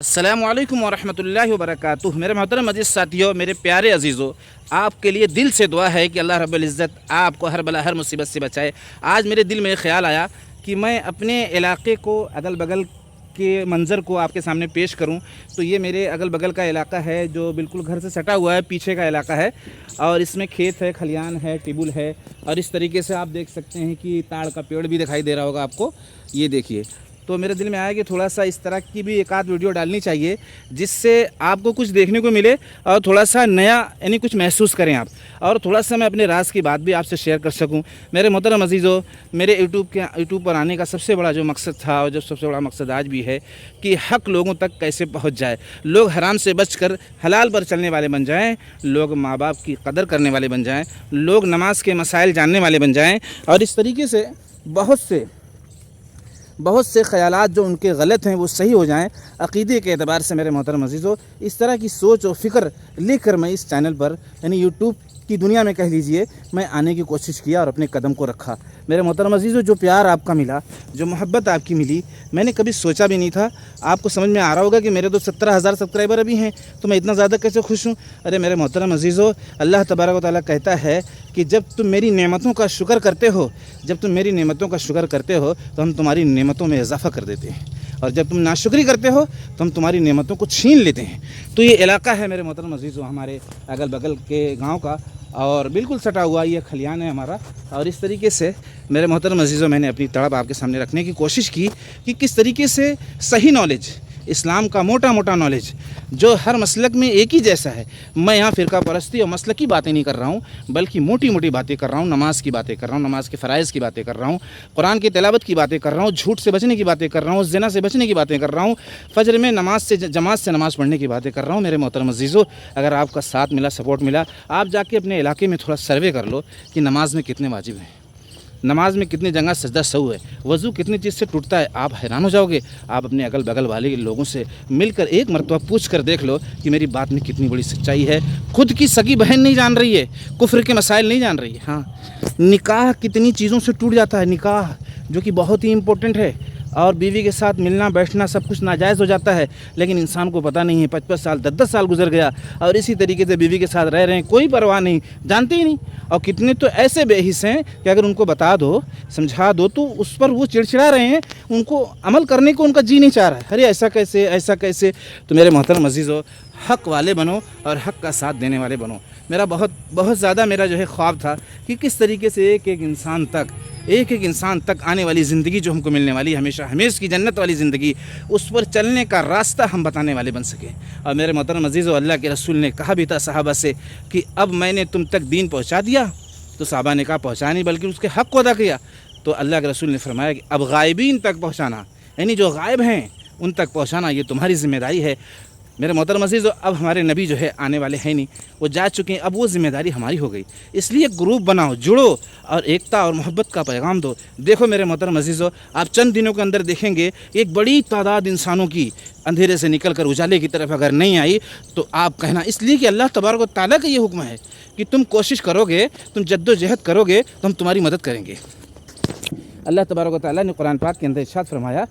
अस्सलामु अलैकुम वरहमतुल्लाहि वबरकातुह। मेरे मोहतरम अजीज़ साथियों, मेरे प्यारे अजीज़ों, आपके लिए दिल से दुआ है कि अल्लाह रब्बुल इज़्ज़त आपको हर बला हर मुसीबत से बचाए। आज मेरे दिल में ख़्याल आया कि मैं अपने इलाके को, अगल बगल के मंज़र को आपके सामने पेश करूं। तो ये मेरे अगल बगल का इलाका है जो बिल्कुल घर से सटा हुआ है, पीछे का इलाका है और इसमें खेत है, खलियान है, टिबुल है और इस तरीके से आप देख सकते हैं कि ताड़ का पेड़ भी दिखाई दे रहा होगा आपको। ये देखिए, तो मेरे दिल में आया कि थोड़ा सा इस तरह की भी एक आध वीडियो डालनी चाहिए जिससे आपको कुछ देखने को मिले और थोड़ा सा नया यानी कुछ महसूस करें आप, और थोड़ा सा मैं अपने राज की बात भी आपसे शेयर कर सकूं। मेरे मोहतरम अजीज़ों, मेरे यूट्यूब पर आने का सबसे बड़ा जो मकसद था और जो सबसे बड़ा मकसद आज भी है कि हक़ लोगों तक कैसे पहुँच जाए, लोग हराम से बचकर हलाल पर चलने वाले बन जाएँ, लोग माँ बाप की कदर करने वाले बन जाएँ, लोग नमाज के मसाइल जानने वाले बन जाएँ और इस तरीके से बहुत से ख़यालात जो उनके गलत हैं वो सही हो जाएं। अक़ीदे के एतबार से मेरे मोहतरम अज़ीज़ों, इस तरह की सोच और फ़िक्र लेकर मैं इस चैनल पर यानी यूट्यूब की दुनिया में कह लीजिए मैं आने की कोशिश किया और अपने कदम को रखा। मेरे मोहतरम अज़ीज़ों, जो प्यार आपका मिला, जो मोहब्बत आपकी मिली, मैंने कभी सोचा भी नहीं था। आपको समझ में आ रहा होगा कि मेरे तो 17,000 सब्सक्राइबर अभी हैं, तो मैं इतना ज़्यादा कैसे खुश हूँ। अरे मेरे मोहतरम अज़ीज़ों, अल्लाह तबारक व तआला कहता है कि जब तुम मेरी नेमतों का शुक्र करते हो, तो हम तुम्हारी नेमतों में इजाफ़ा कर देते हैं, और जब तुम नाशुक्री करते हो तो हम तुम्हारी नेमतों को छीन लेते हैं। तो ये इलाका है मेरे मोहतरम अज़ीज़ों हमारे अगल बगल के गांव का, और बिल्कुल सटा हुआ ये खलियान है हमारा। और इस तरीके से मेरे मोहतरम अज़ीज़ों, मैंने अपनी तड़प आपके सामने रखने की कोशिश की कि किस तरीके से सही नॉलेज, इस्लाम का मोटा मोटा नॉलेज जो हर मसलक में एक ही जैसा है। मैं यहाँ फ़िरका परस्ती और मसलक की बातें नहीं कर रहा हूँ, बल्कि मोटी मोटी बातें कर रहा हूँ, नमाज की बातें कर रहा हूँ, नमाज के फ़राइज़ की बातें कर रहा हूँ, कुरान की तिलावत की बातें कर रहा हूँ, झूठ से बचने की बातें कर रहा हूँ, ज़िना से बचने की बातें कर रहा हूँ, फजर में नमाज से जमात से नमाज़ पढ़ने की बातें कर रहा हूँ। मेरे मोहतरम अज़ीज़ों, अगर आपका साथ मिला, सपोर्ट मिला, आप जाके अपने इलाके में थोड़ा सर्वे कर लो कि नमाज में कितने वाजिब हैं, नमाज में कितनी जगह सजदा सहू है, वज़ू कितनी चीज़ से टूटता है। आप हैरान हो जाओगे। आप अपने अगल बगल वाले लोगों से मिलकर एक मरतबा पूछ कर देख लो कि मेरी बात में कितनी बड़ी सच्चाई है। खुद की सगी बहन नहीं जान रही है, कुफ्र के मसाइल नहीं जान रही है। हाँ, निकाह कितनी चीज़ों से टूट जाता है, निकाह जो कि बहुत ही इम्पोर्टेंट है, और बीवी के साथ मिलना बैठना सब कुछ नाजायज़ हो जाता है, लेकिन इंसान को पता नहीं है। 55 साल 10-10 साल गुजर गया और इसी तरीके से बीवी के साथ रह रहे हैं, कोई परवाह नहीं, जानते ही नहीं। और कितने तो ऐसे बेहिस हैं कि अगर उनको बता दो, समझा दो, तो उस पर वो चिड़चिड़ा रहे हैं, उनको अमल करने को उनका जी नहीं चाह रहा है। अरे ऐसा कैसे, ऐसा कैसे। तो मेरे मोहतरम अज़ीज़ों, हक़ वाले बनो और हक़ का साथ देने वाले बनो। मेरा बहुत ज़्यादा मेरा जो है ख्वाब था कि किस तरीके से एक एक इंसान तक आने वाली ज़िंदगी जो हमको मिलने वाली हमेशा हमेशा की जन्नत वाली ज़िंदगी, उस पर चलने का रास्ता हम बताने वाले बन सके। और मेरे मोहतरम अज़ीज़ों, अल्लाह के रसूल ने कहा भी था सहाबा से कि अब मैंने तुम तक दीन पहुँचा दिया, तो सहाबा ने कहा पहुँचा नहीं बल्कि उसके हक़ को अदा किया। तो अल्लाह के रसूल ने फरमाया कि अब गायबीन तक पहुँचाना, यानी जो गायब हैं उन तक पहुँचाना, ये तुम्हारी ज़िम्मेदारी है। मेरे मोहतरम अज़ीज़ों, अब हमारे नबी जो है आने वाले हैं नहीं, वो जा चुके हैं, अब वो ज़िम्मेदारी हमारी हो गई। इसलिए ग्रुप बनाओ, जुड़ो और एकता और मोहब्बत का पैगाम दो। देखो मेरे मोहतरम अज़ीज़ों, आप चंद दिनों के अंदर देखेंगे एक बड़ी तादाद इंसानों की अंधेरे से निकल कर उजाले की तरफ अगर नहीं आई, तो आप कहना इसलिए कि अल्लाह तबारक व तआला का ये हुक्म है कि तुम कोशिश करोगे, तुम जद्दोजहद करोगे तो हम तुम्हारी मदद करेंगे। अल्लाह तबारक व तआला ने कुरान पाक के अंदर इरशाद फरमाया,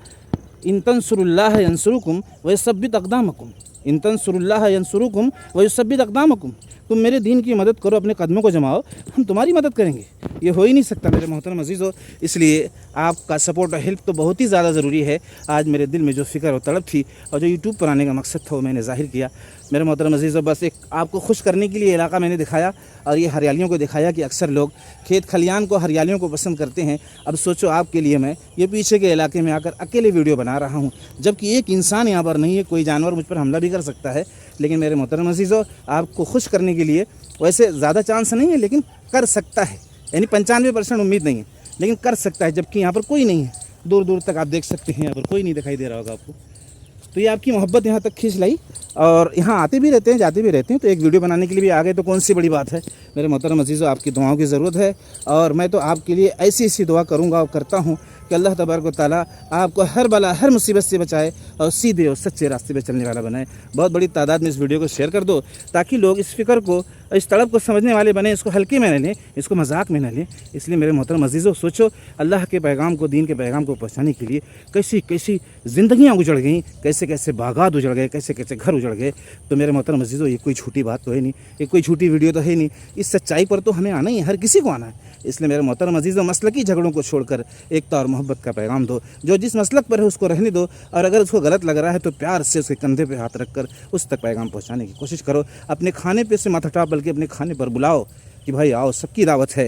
इन तंसुरुल्लाह यंसुरुकुम व युसब्बित अक़दामकुम, इन तंसुरुल्लाह यंसुरुकुम व युसब्बित अक़दामकुम। तुम मेरे दीन की मदद करो, अपने कदमों को जमाओ, हम तुम्हारी मदद करेंगे। ये हो ही नहीं सकता मेरे मोहतरम अज़ीज़ों, इसलिए आपका सपोर्ट और हेल्प तो बहुत ही ज़्यादा ज़रूरी है। आज मेरे दिल में जो फ़िक्र और तड़प थी और जो यूट्यूब पर आने का मकसद था वो मैंने ज़ाहिर किया। मेरे मोहतरम अज़ीज़ों, बस एक आपको खुश करने के लिए इलाका मैंने दिखाया और ये हरियालियों को दिखाया कि अक्सर लोग खेत खलियान को, हरियालियों को पसंद करते हैं। अब सोचो आपके लिए मैं ये पीछे के इलाके में आकर अकेले वीडियो बना रहा हूँ, जबकि एक इंसान यहाँ पर नहीं है, कोई जानवर मुझ पर हमला भी कर सकता है। लेकिन मेरे मोहतरम अज़ीज़ों, आपको खुश करने के लिए वैसे ज़्यादा चांस नहीं है, लेकिन कर सकता है, यानी 95% उम्मीद नहीं है, लेकिन कर सकता है, जबकि यहाँ पर कोई नहीं है। दूर दूर तक आप देख सकते हैं, यहाँ पर कोई नहीं दिखाई दे रहा होगा आपको। तो ये आपकी मोहब्बत यहाँ तक खींच लाई, और यहाँ आते भी रहते हैं, जाते भी रहते हैं, तो एक वीडियो बनाने के लिए भी आ गए, तो कौन सी बड़ी बात है। मेरे मोहतरम अज़ीज़ों, आपकी दुआओं की ज़रूरत है, और मैं तो आपके लिए ऐसी ऐसी दुआ करूँगा और करता हूँ कि अल्लाह तबारक व तआला आपको हर बला हर मुसीबत से बचाए اور सीधे और सच्चे रास्ते पे चलने वाला बनाए। बहुत बड़ी तादाद में इस वीडियो को शेयर कर दो ताकि लोग इस फ़िक्र को, इस तड़प को समझने वाले बने, इसको हल्के में न लें, इसको मजाक में न लें। इसलिए मेरे मोहतरम अज़ीज़ों, सोचो अल्लाह के पैगाम को, दीन के पैगाम को पहुँचाने के लिए कैसी कैसी ज़िंदगियाँ उजड़ गईं, कैसे कैसे बागात उजड़ गए, कैसे कैसे घर उजड़ गए। तो मेरे मोहतरम अज़ीज़ों, ये कोई झूठी बात तो है नहीं, ये कोई झूठी वीडियो तो है नहीं। इस सच्चाई पर तो हमें आना ही है, हर किसी को आना है। इसलिए मेरे मोहतरम अज़ीज़ों, मसलकी झगड़ों को छोड़कर एकता और मोहब्बत का पैगाम दो। जो जिस मसलक पर है उसको रहने दो, और अगर उसको गलत लग रहा है तो प्यार से उसके कंधे पे हाथ रखकर उस तक पैगाम पहुंचाने की कोशिश करो। अपने खाने पे से मत हटाओ, बल्कि अपने खाने पर बुलाओ कि भाई आओ, सबकी दावत है।